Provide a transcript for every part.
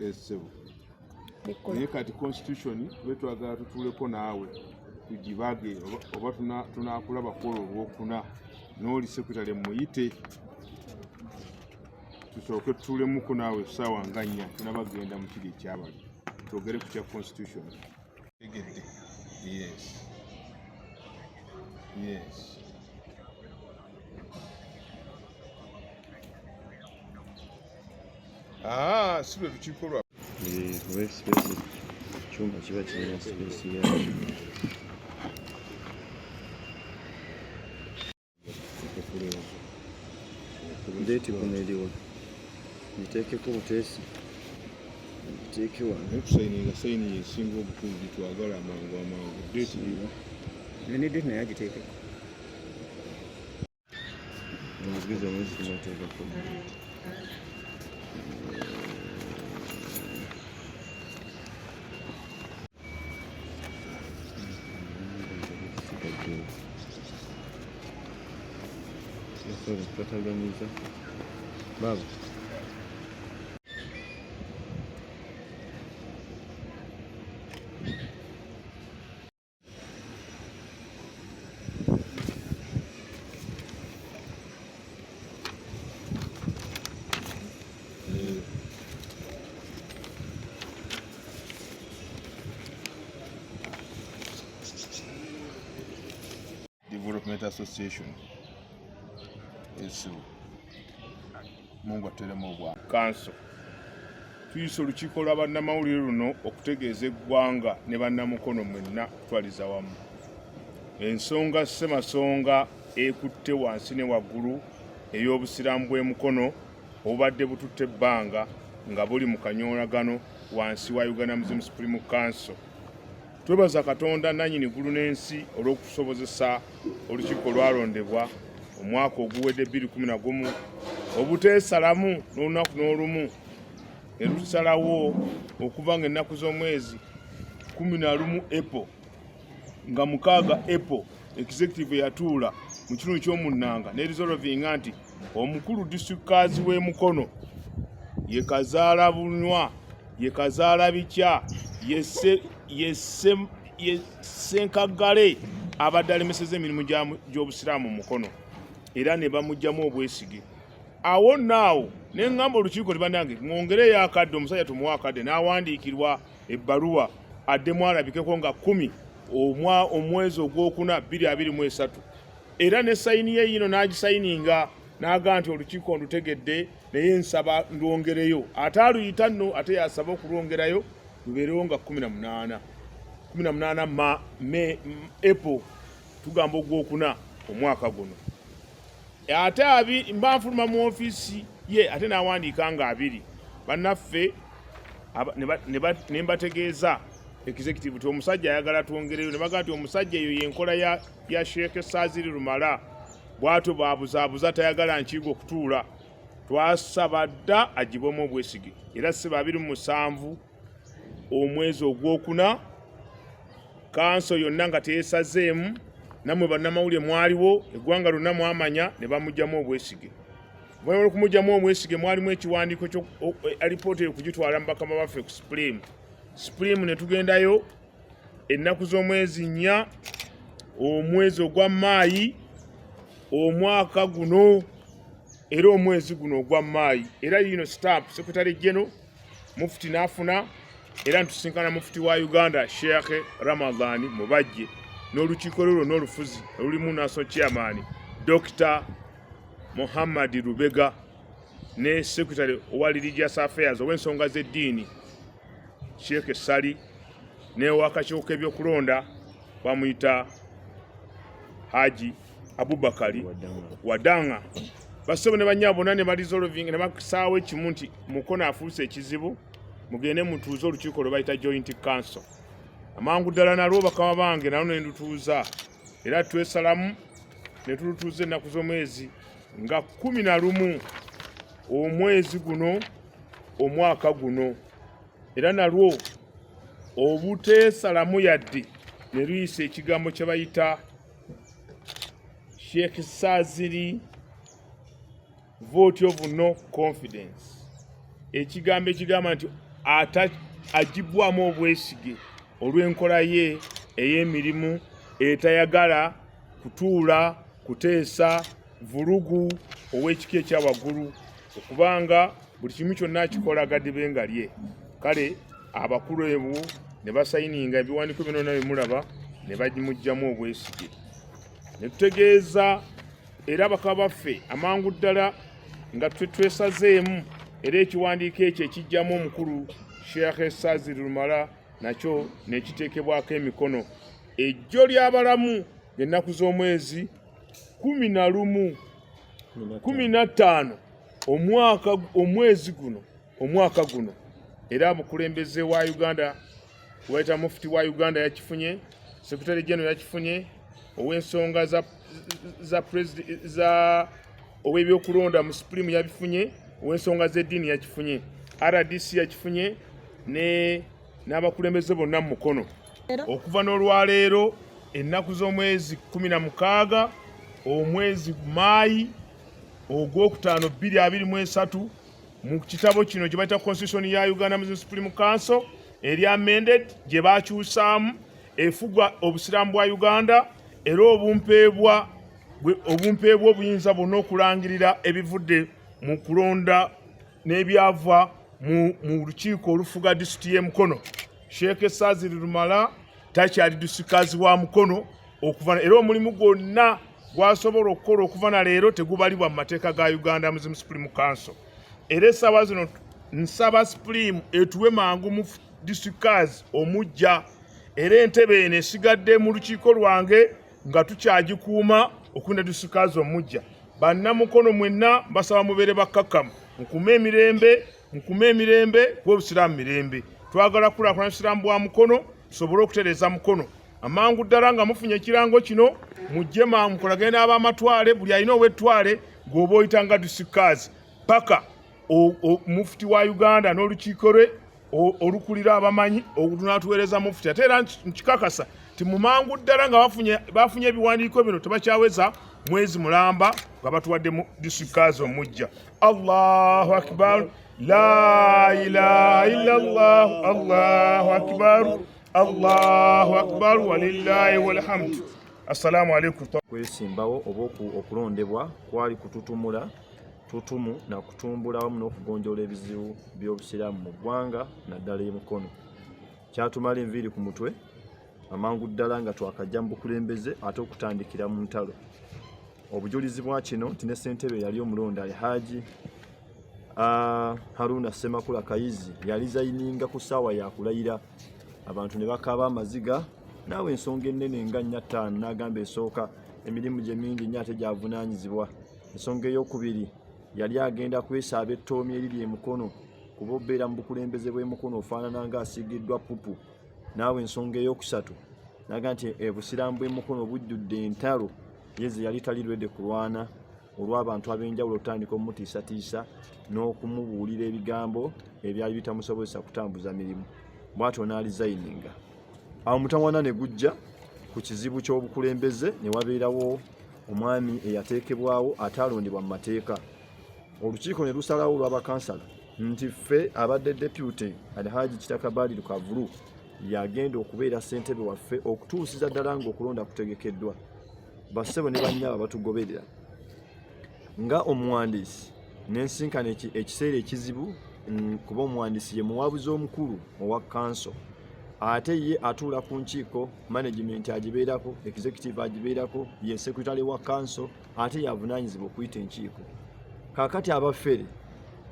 essebo naye kati constitution twetwagala tutuuleko naawe tugibage oba tunakulaba kwolwo olwokuna n'oli sekretary muyite tusooke tutuulemuko naawe essaawa nga 4 tunabagenda mu kiri ekyabali twogere ku kya constitution tegedde. Yes. Si lwe lukiiko lwa icyumba kiba kirina space yakyo. Ndeeti kuno eriwo niteekeko buteesi nteeke wano kusayininga sayini yesinga obukulu gitwagala amangu deeti ne deeti naye agiteekeko omuzigiza omwezi tunateekako tutaganyiza baba Development Association Mungu ateremu obwa kanso tuyise olukiiko lwa bannamawulire luno okutegeeza eggwanga ne bannamukono mwenna okutwaliza wamu ensonga ssemasonga ekutte wansi ne waggulu ey'obusiraamu bw'e Mukono obubadde bututte ebbanga nga buli mu kanyoolagano wansi wa Uganda Muslim Supreme Council. Twebaza Katonda nannyini ggulu n'ensi olw'okusobozesa olukiiko lwalondebwa omwaka oguwedde 2011 obuteesalamu n'olunaku n'olumu ne lusalawo okuva ng'ennaku z'omwezi 11 April nga 6 April executive yatuula mu kitundu ky'omunnanga ne resolvinga nti omukulu disitulikaazi w'e Mukono ye kazaala bunywa ye kazaala bikya ye senkagale abadde alemeseza emirimu gy'obusiraamu mu Mukono era ne bamugyamu obwesige. Awo naawo ne ngamba olukiiko libanange mwongereyo akadde omusajja tumuwa akadde n'awandiikirwa ebbaluwa addemu alabikeko nga 10 omwezi ogwokuna 2023 era ne sayini ye yino n'agisayininga n'aga nti olukiiko ndutegedde naye nsaba ndwongereyo ate aluyita nno ate yasaba okulwongerayo lubeerewo nga 18 April tugamba ogwokuna omwaka guno. Ate mba nfuluma mu ofiisi ye ate n'awandiika nga 2 bannaffe ne mbategeeza executive ti omusajja ayagala twongereyo ne baga nti omusajja eyo yenkola ya sheikh Saziri Lumala bw'atyo bwabuzaabuza tayagala nkiiko okutuula twasaba dda agibwemu obwesige era 27 omwezi ogwokuna kanso yonna nga teyesazeemu namwe bannamawulire mwaliwo eggwanga lyonna mwamanya ne bamugyamu obwesige. Bwe okumugyamu obwesige mwalimu ekiwandiiko alipoota okugitwala mu bakama baffe ku Supreme ne tugendayo ennaku z'omwezi 4 omwezi ogwa Maayi omwaka guno era omwezi guno ogwa Maayi era yino stamp Secretary General Mufti n'afuna era ntusinkana Mufti wa Uganda Sheikh Ramadhan Mubajje n'olukiiko lulwo n'olufuzi olulimu National Chairman Dr. Muhammad Rubega ne Secretary owa Religious Affairs ow'ensonga z'eddiini Sheikh Sali ne wakakiiko k'ebyokulonda bamuyita Hajji Abubakari Wadanga basebo ne banyabo bonna ne balisolvinga ne bakisaawo ekimu nti Mukono afuuse ekizibu mugende mutuuze olukiiko lwe bayita Joint Council. Amangu ddala nalwo bakama bange nalo ne ndutuuza era twesalamu ne tulutuuza ennaku z'omwezi nga 11 omwezi guno omwaka guno era nalwo obuteesalamu yadde ne luyisa ekigambo kye bayita Sheikh Saziri vote of no confidence. Ekigambo ekigamba nti agibwamu obwesige olw'enkola ye ey'emirimu etayagala kutuula kuteesa vulugu ow'ekika ekyawaggulu okubanga buli kimu kyonna akikolagadde benga lye. Kale abakulu ebo ne basayininga ebiwandiiko bino byonna bimulaba ne bagimugyamu obwesige. Ne tutegeeza era abaka baffe amangu ddala nga twesazeemu era ekiwandiiko ekyo ekijjamu omukulu sheikh Saziri Lumala nakyo nekiteekebwako emikono. Ejjo ly'abalamu ennaku z'omwezi 11 15 omwaka guno era omukulembeze wa Uganda wayita mufti wa Uganda yakifunye, sekretary general yakifunye, ow'ensonga za ow'ebyokulonda mu Supreme yabifunye, ow'ensonga z'eddiini yakifunye, RDC yakifunye n'abakulembeze bonna mu mukono. Okuva n'olwaleero ennaku z'omwezi 16 omwezi Maayi ogwokutaano 2023 mu kitabo kino gye bayita Constitution ya Uganda Muslim Supreme Council eri amended gye bakyusaamu efugwa obusiraamu bwa Uganda era obumpeebwa obuyinza bwonna okulangirira ebivudde mu kulonda n'ebyava mu lukiiko olufuga disitulikiti y'e Mukono. Sheikh Saziri Lumala takyali disikazi wa Mukono okuva era omulimu gwonna gwasobola okukola okuva na leero tegubalibwa mu mateeka ga Uganda Muslim Supreme Council. Era essaawa zino nsaba Supreme etuwe mangu mu disikazi omujja era entebe eno esigadde mu lukiiko lwange nga tukyagikuuma okunda disikazi omujja. Bannamukono mwenna basaba mubeere bakkakkamu mukume emirembe gw'obusiraamu mirembe. Twagala kulaakulanya obusiraamu bwa Mukono tusobole okutereeza Mukono. Amangu ddala nga mufunye ekirango kino mujje mukolagane n'ab'amatwale, buli alina ow'ettwale gw'oba oyitanga disikazi paka mufti wa Uganda n'olukiiko lwe olukulira abamanyi olunatuweereza mufti. Ate era nkikakasa ti mumangu ddala nga bafunye ebiwandiiko bino tebakyaweza mwezi mulamba nga batuwadde mu disikazi omujja. Allahu akbar, la ilaha illallah, Allahu akbar, Allahu akbar, walillahi walhamd. Assalamu alaikum. Kwesimbawo oba okulondebwa kwali kututumula tutumu na kutumbula wamu n'okugonjoola ebizibu by'obusiraamu mu ggwanga naddala e Mukono. Kyatumala enviiri ku mutwe amangu ddala nga twakajja mu bukulembeze ate okutandikira mu ntalo. Obujulizi bwa kino nti ne ssentebe yali omulonda Hajji Haruna Semakula Kayizi yali zayininga ku ssaawa yakulayira abantu ne bakaaba amaziga naawe ensonga ennene nga 4 n'agamba esooka emirimu gye mingi nnyo ate gyavunaanyizibwa. Ensonga ey'okubiri yali agenda kwesaaba ettoomi eriri e Mukono kuba obeera mu bukulembeze bw'e Mukono ofaanana ng'asiigiddwa pupu. Naawe ensonga ey'okusatu naga nti obusiraamu bw'e Mukono bujjudde entalo yeze yali talirwedde kulwana olw'abantu ab'enjawulo otandika omutiisatiisa n'okumubuulira ebigambo ebyali bitamusobozesa kutambuza mirimu. Bw'atyo n'alizayininga. Awo mutawaana ne gujja ku kizibu ky'obukulembeze ne wabeerawo omwami eyateekebwawo ataalondebwa mu mateeka. Olukiiko ne lusalawo olw'abakansala nti ffe abadde deputy Hajji Kitaka Kavulu yagenda okubeera ssentebe waffe okutuusiza ddala ng'okulonda kutegekeddwa. Bassebo ne bannyaba batugoberera. Nga omuwandiisi n'ensinkana ekiseera ekizibu kuba omuwandiisi ye muwabuzi omukulu owa kanso. Ate ye atuula ku nkiiko, management agibeerako, executive agibeerako, ye secretary wa kanso, ate yavunaanyizibwa okuyita enkiiko. Kaakati abafere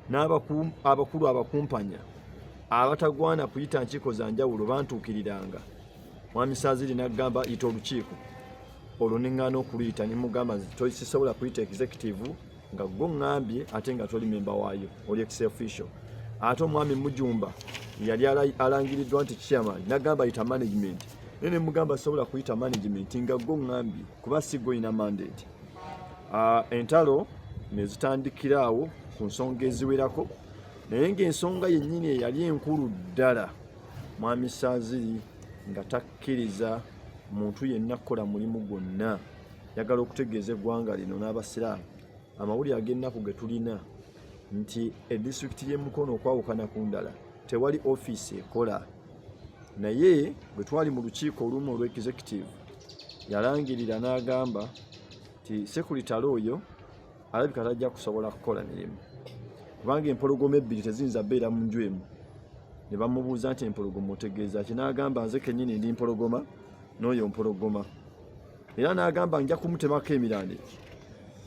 n'abakulu abakumpanya abatagwana kuyita nkiiko za njawulo bantuukiriranga. Mwami Saziri n'agamba yita olukiiko. Olwo ne ŋŋaana okuluyita ne mugamba nti sisobola kuyita executive nga gwe ŋŋambye ate nga toli memba waayo, oli ex official. Ate omwami Mujumba yali alangiriddwa nti chairman n'agamba yita management. Ne mugamba sobola kuyita management nga gwe ŋŋambye kuba si gwe olina mandate. Entalo ne zitandikira awo ku nsonga eziwerako naye ng'ensonga yennyini eyali enkulu ddala mwami Saziri nga takkiriza muntu yenna kukola mulimu gwonna. Yagala okutegeeza eggwanga lino n'Abasiraamu amawulire ag'ennaku ge tulina nti edisitulikiti y'e Mukono okwawukana ku ndala tewali office ekola. Naye bwe twali mu lukiiko olumu olw'executive yalangirira n'agamba nti sekuritale oyo alabika tajja kusobola kukola mirimu kubanga empologoma ebbiri teziyinza beera mu nju emu. Ne bamubuuza nti empologoma otegeeza ki? N'agamba nze kennyini ndi mpologoma n'oyo mpologoma, era n'agamba nja kumutemako emirande.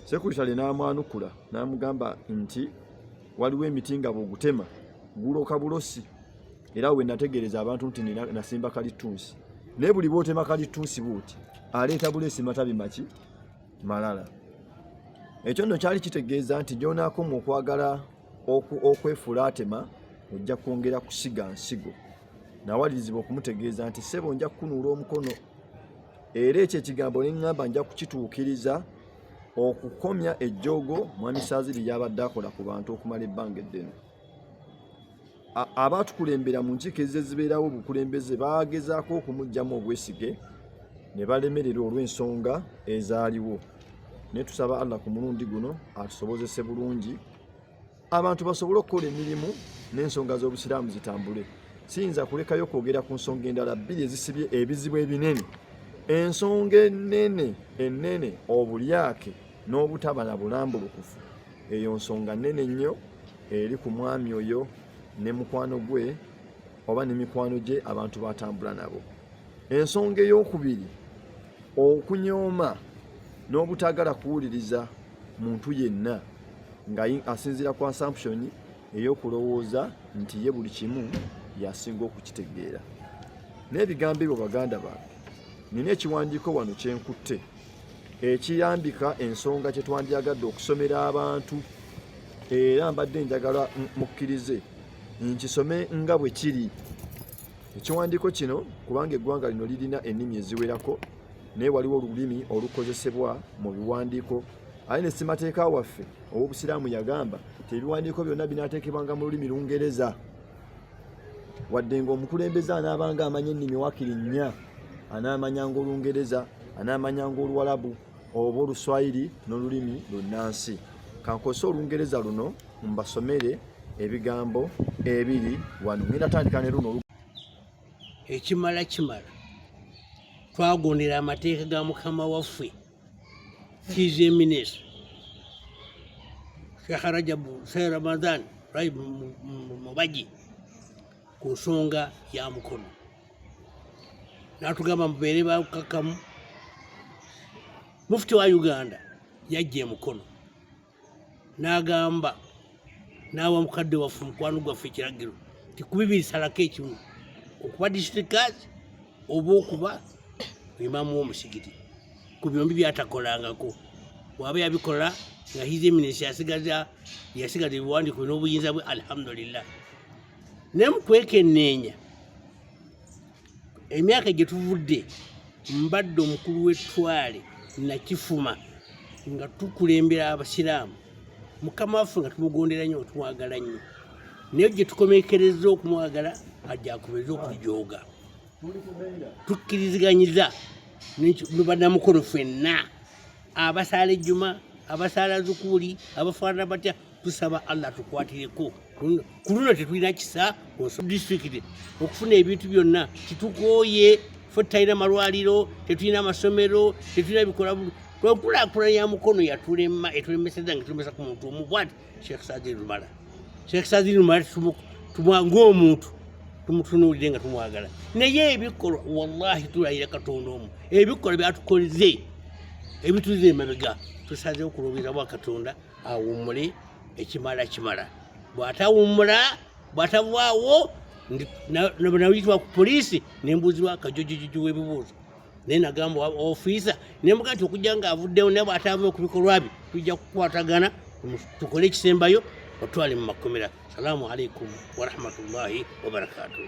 Sekuritale n'amwanukula n'amugamba nti waliwo emiti nga bw'ogutema guloka bulosi, era we nategereza abantu nti nasimba kalitunsi, naye buli bw'otema kalitunsi bw'oti aleeta buleesi matabi maki malala. Ekyo nno kyali kitegeeza nti gy'onaakoma okwagala okwefuula atema ojja kwongera kusiga nsigo. Nawalirizibwa okumutegeeza nti ssebo nja kukunuula omukono, era ekyo ekigambo ne ŋŋamba nja kukituukiriza okukomya ejjoogo mwami Saziri y'abadde akola ku bantu okumala ebbanga eddene. Abaatukulembera mu nkiiko ezibeerawo obukulembeze baagezaako okumuggyamu obwesige ne balemerera olw'ensonga ezaaliwo. Ne tusaba Allah ku mulundi guno atusobozese bulungi abantu basobole okukola emirimu n'ensonga z'obusiraamu zitambule. Siyinza kulekayo kwogera ku nsonga endala bbiri ezisibye ebizibu ebinene. Ensonga ennene obulyake n'obutaba na bulambulukufu, eyo nsonga nnene nnyo eri ku mwami oyo ne mukwano gwe oba ne mikwano gye abantu batambula nabo. Ensonga ey'okubiri okunyooma n'obutagala kuwuliriza muntu yenna nga asinziira ku assumption ey'okulowooza nti ye buli kimu yasinga okukitegeera. N'ebigambo ebyo baganda bange, nina ekiwandiiko wano kyenkutte ekiyambika ensonga kye twandyagadde okusomera abantu, era mbadde njagala mukkirize nkisome nga bwe kiri. Ekiwandiiko kino kubanga eggwanga lino lirina ennimi eziwerako, naye waliwo olulimi olukozesebwa mu biwandiiko. Aye ne ssemateeka waffe ow'obusiraamu yagamba nti ebiwandiiko byonna binaateekebwanga mu lulimi Lungereza, wadde ng'omukulembeze anaabanga amanya ennimi wakiri nnya, anaamanyanga Olungereza, anaamanyanga Oluwalabu oba Oluswayiri n'olulimi lunnansi. Kankozese Olungereza luno mbasomere ebigambo ebiri wano. Ngenda tandika ne luno. Ekimala twagondera amateeka ga mukama waffe kize minis Sheikh Ramadan Mubaji ku nsonga ya Mukono. N'atugamba mubeere bakakamu. Mufti wa Uganda yajja Mukono n'agamba n'awa mukadde waffe mukwano gwaffe ekiragiro nti kubibisalako ekimu okuba disitulikati oba okuba imamu w'omusigiti. Ku byombi byatakolangako. Bw'aba yabikola nga hize eminesi yasigaza ebiwandiiko n'obuyinza bwe, alhamdulillah. Ne mu kwekenneenya emyaka gye tuvudde, mbadde omukulu w'ettwale nakifuma nga tukulembera Abasiraamu. Mukama waffe nga tumugondera nnyo, tumwagala nnyo. Naye gye tukomekereza okumwagala ajja akubeza okujooga. Tukkiriziganyiza ne bannamukono ffenna, abasaala ejjuma, abasaala zukuuli, abafaanana batya, tusaba Allah tukwatireko. Ku luno tetulina kisa ku disitulikiti okufuna ebintu byonna. Kitukooye, ffe tutalina malwaliro, tetulina amasomero, tetulina bikola. Enkulaakulana ya Mukono yatulema, etulemeseza nga tulemesa ku muntu omu bw'ati Sheikh Saziri Lumala. Sheikh Saziri Lumala ng'omuntu tumutunuulire nga tumwagala. Naye ebikolwa wallahi tulayira Katonda omu, ebikolwa byatukoleze ebituze emabega, tusazeewo okuloobeza bwa Katonda awummule ekimala. Bw'atawummula, bw'atavaawo, nabuyitibwa ku poliisi nembuuzibwa akajojojojo w'ebibuuzo. Naye nagamba ofiisa nembuga nti okujja nga avuddewo naye bw'atavaayo ku bikolwa bye tujja kukwatagana tukole ekisembayo otwale mu makomera. Salaamu alaikum wa rahmatullahi wa barakatuh.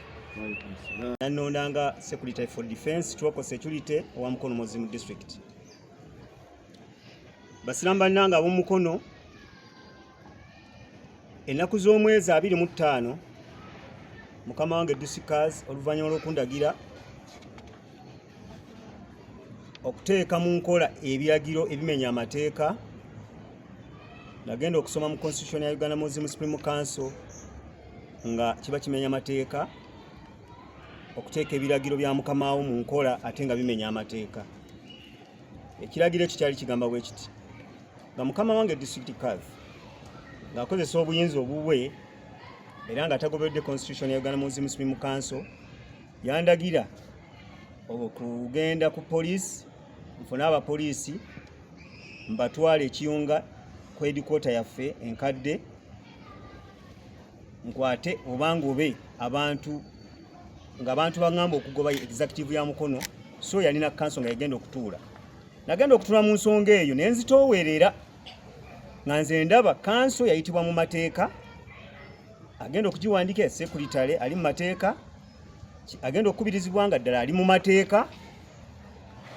Nanondanga Secretary for Defense Twoko Security owa Mukono Moslem District. Basiraamu bannanga ab'omu Mukono, ennaku z'omwezi 25 mukama wange Disitrict oluvannyuma lw'okundagira okuteeka mu nkola ebiragiro ebimenya amateeka, nagenda okusoma mu Constitution ya Uganda Muslim Supreme Council nga kiba kimenya amateeka okuteeka ebiragiro bya mukama wo mu nkola ate nga bimenya amateeka. Ekiragiro ekyo kyali kigamba bwe kiti nga mukama wange Disitrict Khadhi ng'akozesa obuyinza obubwe era nga tagobedde constitution ya Uganda Muslim Council yandagira okugenda ku poliisi nfuna abapoliisi mbatwala ekiyunga ku headquarter yaffe enkadde nkwate obanga obe abantu ng'abantu baŋŋamba okugoba executive ya Mukono so yalina council nga yagenda okutuula. Nagenda okutuula mu nsonga eyo ne nzitoowerera nga nze ndaba council yayitibwa mu mateeka agenda okugiwandiika secretary ali mu mateeka agenda okukubirizibwa nga ddala ali mu mateeka.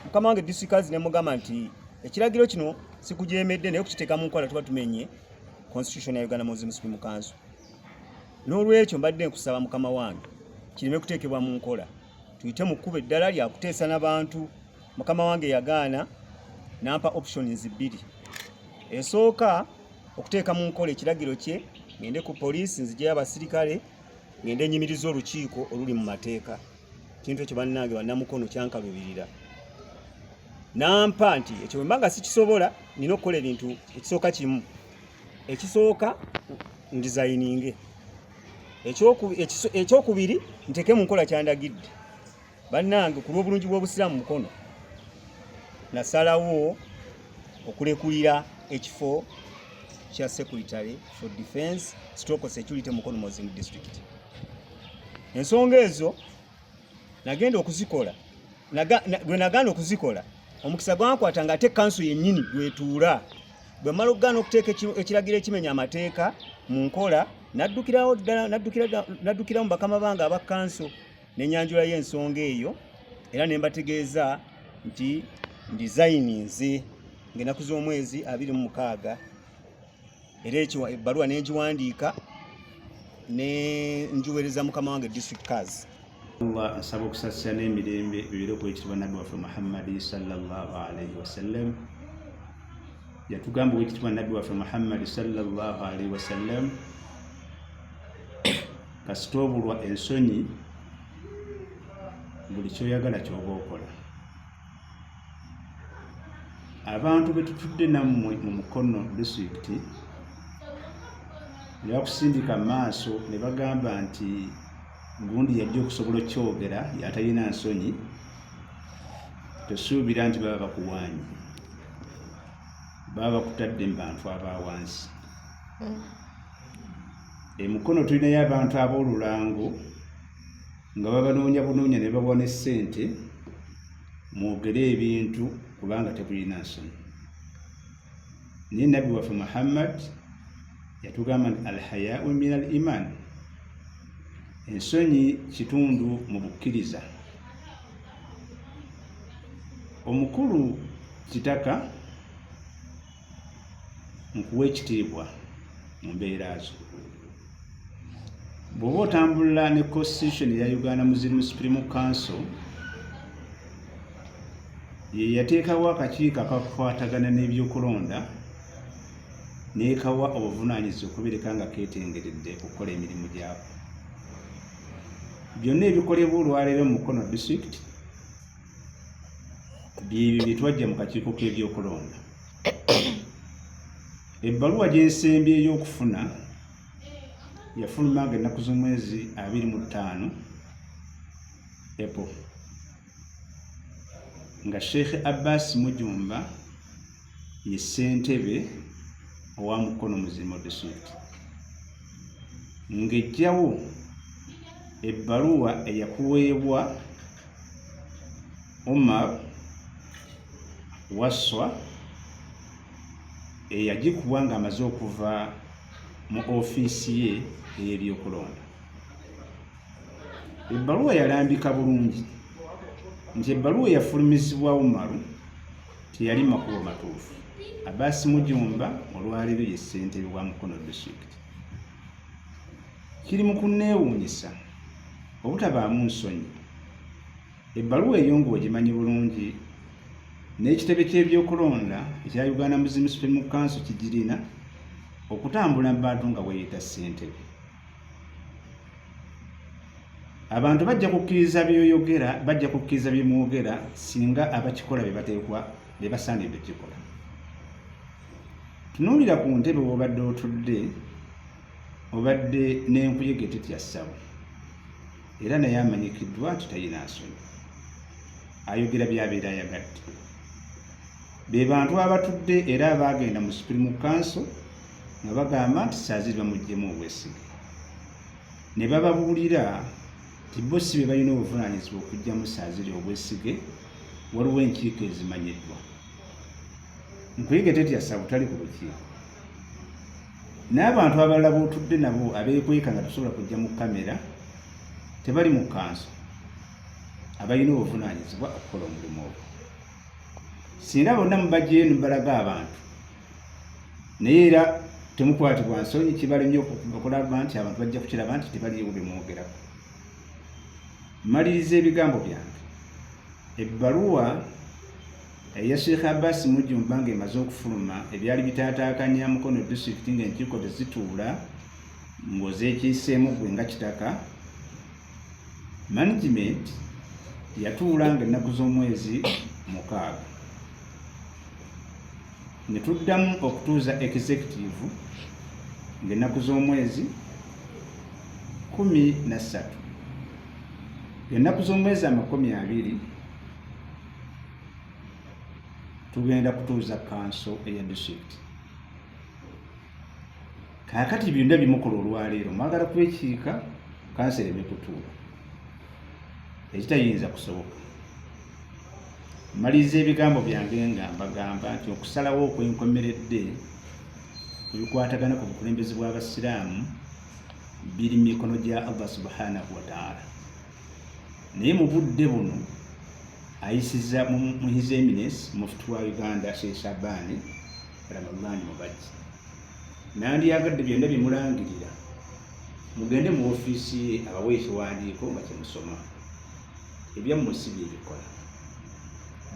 Mukama wange Disitrict Khadhi ne mugamba nti ekiragiro kino sikujeemedde naye okukiteeka mu nkola tuba tumenye constitution ya Uganda Muslim Council. N'olwekyo mbadde nkusaba mukama wange kireme kuteekebwa mu nkola tuyite mu kkubo eddala lya kuteesa n'abantu. Mukama wange yagaana nampa options bbiri. Esooka okuteeka mu nkola ekiragiro kye ngende ku poliisi nzijeyo abasirikale ngende nyimiriza olukiiko oluli mu mateeka. Kintu ekyo bannange bannamukono kyankalubirira nampa nti ekyo mbanga sikisobola nina okukola ebintu ekisooka kimu. Ekisooka ndizayininge, ekyokubiri nteke mu nkola kyandagidde. Bannange ku lw'obulungi bw'obusiraamu Mukono nasalawo okulekulira ekifo kya secretary for defense stroke security Mukono Moslem district. Ensonga ezo nagenda okuzikola gwe naganda okuzikola omukisa gwankwata nga ate council yennyini gwetuula bwe mala okugaana okuteeka ekiragiro ekimenya amateeka mu nkola naddukira mu bakama bange aba council n'enyanjula y'ensonga eyo era ne mbategeeza nti ndizayininze ng'ennaku z'omwezi 26 era ekyo ebbaluwa n'engiwandiika ne njuweereza mukama wange Disitrict Khadhi. Allah nsaba okusasira n'emirembe bibire ku ekitibwa nabbi waffe Muhammad sallallahu alaihi wasallam. Yatugamba ekitibwa nabbi waffe Muhammad sallallahu alaihi wasallam kasita obulwa ensonyi buli kyoyagala kyoba okola. Abantu betutudde nammwe mu Mukono District ne bakusindika maaso ne bagamba nti gundi yajja okusobola okyogera yatalina nsonyi, tosuubira nti baba bakuwaanyi, baba bakutadde mu bantu abawansi. Mukono tulinayo abantu ab'olulango nga babanoonya bunoonya ne babona essente mwogere ebintu kubanga tebulina nsonyi. Naye nabbi waffe Muhammad yatugamba nti alhayaau min al iman, ensonyi kitundu mu bukkiriza. Omukulu Kitaka nkuwa ekitiibwa mu mbeera zo. Bw'oba otambulira ne constitution ya Uganda Muslim Supreme Council ye yateekawo akakiiko akakwatagana n'ebyokulonda n'ekawa obuvunaanyizibwa okubeereka nga keetengeredde okukola emirimu gyako. Byonna ebikolebwa olwaleero mu Mukono District byebyo bye twajja mu kakiiko k'ebyokulonda. Ebbaluwa gy'ensembi ey'okufuna yafulumanga ennaku z'omwezi 25 April nga Sheikh Mujumba ye ssentebe owa Mukono Moslem District ng'ejjawo ebbaluwa eyakuweebwa Omar Waswa eyagikuwa ng'amaze okuva mu ofiisi ye ey'ebyokulonda. Ebbaluwa yalambika bulungi nti ebbaluwa eyafulumizibwa Omar teyali makubo matuufu. Mujumba olwaleero ye ssentebe wa Mukono District. Kiri mu kunneewuunyisa obutabaamu nsonyi. Ebbaluwa eyo ng'ogimanyi bulungi n'ekitebe ky'ebyokulonda ekya Uganda Muslim Supreme Council kigirina okutambula mu bantu nga weeyita ssentebe. abantu bajja kukkiriza byoyogera, bajja kukkiriza byemwogera singa abakikola be basaanidde kikola. Tunuulira ku ntebe w'obadde otudde, obadde n'enkuyege tetya ssabo, era naye amanyikiddwa nti talina nsonyi, ayogera by'abeera ayagadde. Be bantu abatudde era abaagenda mu Supreme Council nga bagamba nti Saziri bamuggyemu obwesige, ne bababuulira nti bo si be balina obuvunaanyizibwa okuggyamu Saziri obwesige, waliwo enkiiko ezimanyiddwa. Nkuyege tetya ssabo tali ku lukiiko. N'abantu abalala bootudde nabo abeekweka nga tusobola kujja mu kamera tebali mu kanso abalina obuvunaanyizibwa okukola omulimu ogwo. Singa bonna mubajjayo ne balaga abantu naye era temukwatibwa nsonyi, kibalemye okulaba nti abantu bajja kukiraba nti tebaliyo bemwogerako. Maliriza ebigambo byange. Ebbaluwa eya Sheikh Abbas Mujumba ng'emaze okufuluma ebyali bitaataakanya Mukono Disitrict ng'enkiiko tezituula ng'ozeekiiseemu ggwe nga Kitaka, management yatuula ng'ennaku z'omwezi 6 ne tuddamu okutuuza executive ng'ennaku z'omwezi 13, ennaku z'omwezi 20 tugenda kutuuza kanso eya district. Kaakati byonna bimukola olwaleero mwagala kwekiika kanso ereme kutuula, ekitayinza kusoboka. Maliriza ebigambo byange nga mbagamba nti okusalawo okwenkomeredde ku bikwatagana ku bukulembeze bw'Abasiraamu biri mu mikono gya Allah subhanahu wa ta'ala, naye mu budde buno ayisizza mu His Eminence Mufti wa Uganda Sheikh Ramadhan Mubajji nandiyagadde byonna bimulangirira mugende mu ofiisi ye abawe ekiwandiiko nga kyemusoma, ebyammwe si byebikola,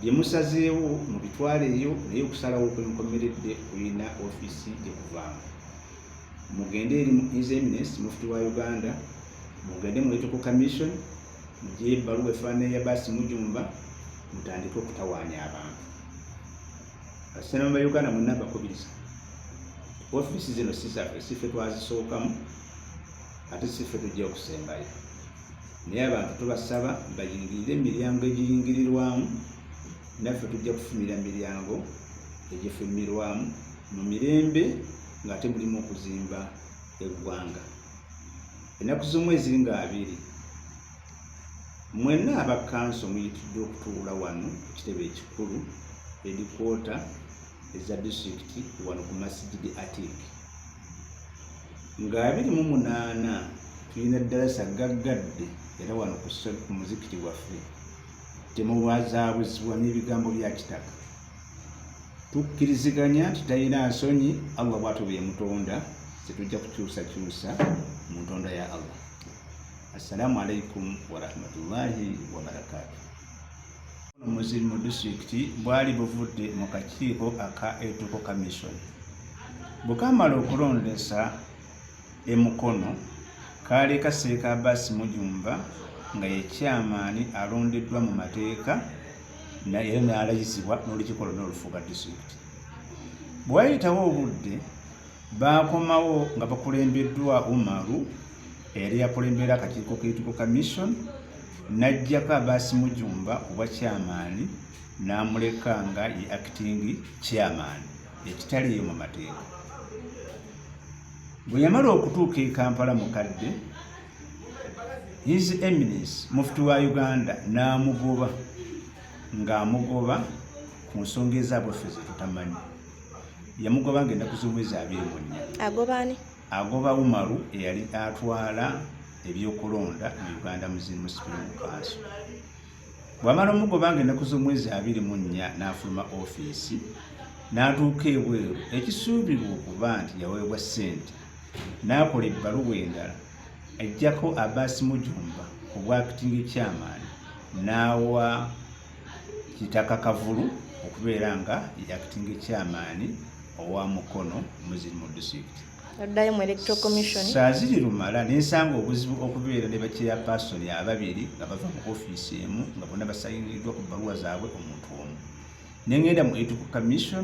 byemusazeewo mu bitwale eyo, naye okusalawo okwenkomeredde kulina ofiisi gye kuvaamu. Mugende eri His Eminence Mufti wa Uganda, mugende mu Electoral Commission, mugye ebbaluwa efaanana eya Abbas Mujumba, mutandike okutawaanya abantu. Abasiraamu ba Uganda mwenna mbakubiriza, ofiisi zino si zaffe, si ffe twazisookamu ate si ffe tujja okusembayo, naye abantu tubasaba bayingirire emiryango egiyingirirwamu, naffe tujja kufumira miryango egifumirwamu mu mirembe ng'ate mulimu okuzimba eggwanga. Ennaku z'omwezi nga 2 mwenna abakanso muyitiddwe okutuula wano ku kitebe ekikulu edikwota eza district wano ku Masjid Atik nga 28 tulina ddalasa gaggadde era wano ku muzikiti waffe temubwazaabuzibwa n'ebigambo bya Kitaka. Tukkiriziganya nti talina nsonyi, Allah bw'atyo ye Mutonda, tetujja kukyusakyusa mu ntonda ya Allah. Assalamu alaikum wa rahmatullahi wa barakatuh. Mukono Moslem District bwali buvudde mu kakiiko aka Electoral Commission. Bukamala okulondesa Mukono kaaleka Sheikh Abbas Mujumba nga ye chairman alondeddwa mu mateeka era n'alayizibwa n'olukiiko lwonna olufuga district. Bwayitawo obudde baakomawo nga bakulembeddwa Umaru eyali yakulembera akakiiko k'Electoral Commission, n'ajjako Abbas Mujumba obwa chairman n'amuleka nga ye acting chairman, ekitaliyo mu mateeka. Bwe yamala okutuuka e Kampala mu kadde, His Eminence Mufti wa Uganda n'amugoba ng'amugoba ku nsonga ezaabweffe ze tutamanyi. Yamugoba ng'ennaku z'omwezi 24. Agobani? Agoba Umaru eyali atwala ebyokulonda mu Uganda Muslim Supreme Council. Bw'amala omugoba ng'ennaku z'omwezi 24 n'afuluma ofiisi n'atuuka ebweru, ekisuubirwa okuba nti yaweebwa ssente, n'akola ebbaluwa endala ajjako Abbas Mujumba obwa acting chairman n'awa Kitaka Kavulu okubeera nga ye acting chairman owa Mukono Moslem District. addayo mu electoral commission. Saziri Lumala nensanga obuzibu okubeera ne bachairpersoni ababiri nga bava mu ofiisi emu nga bonna basayiniddwa ku bbaluwa zaabwe omuntu omu. Ne ngenda mu electoral commission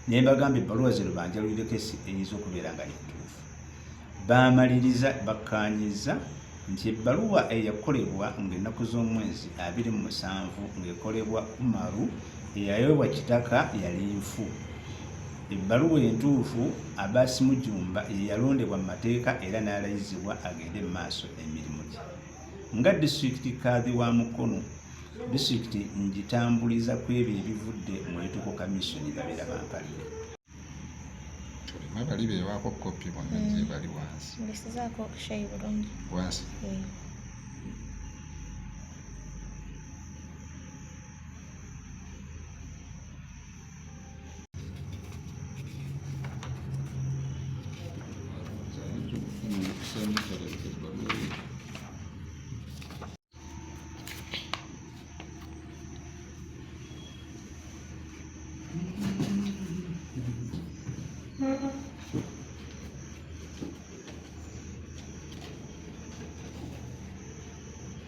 ne mbagamba ebbaluwa zino banjalulireko eyinza okubeera nga nituufu. Baamaliriza bakkaanyiza nti ebbaluwa eyakolebwa ng'ennaku z'omwezi 27 ng'ekolebwa Umaru eyayoobwa Kitaka yali nfu. Ebbaluwa entuufu Abasiraamu Jumba ye yalondebwa mu mateeka era n'alayizibwa agende mu maaso emirimu gye. Nga Disitrict Khadhi wa Mukono, Disitrict ngitambuliza ku ebyo ebivudde mu electoral commission babeera bampalire. Bali beewaako kopi bonna gye bali wansi. Ngisizaako sheikh bulungi. Wansi.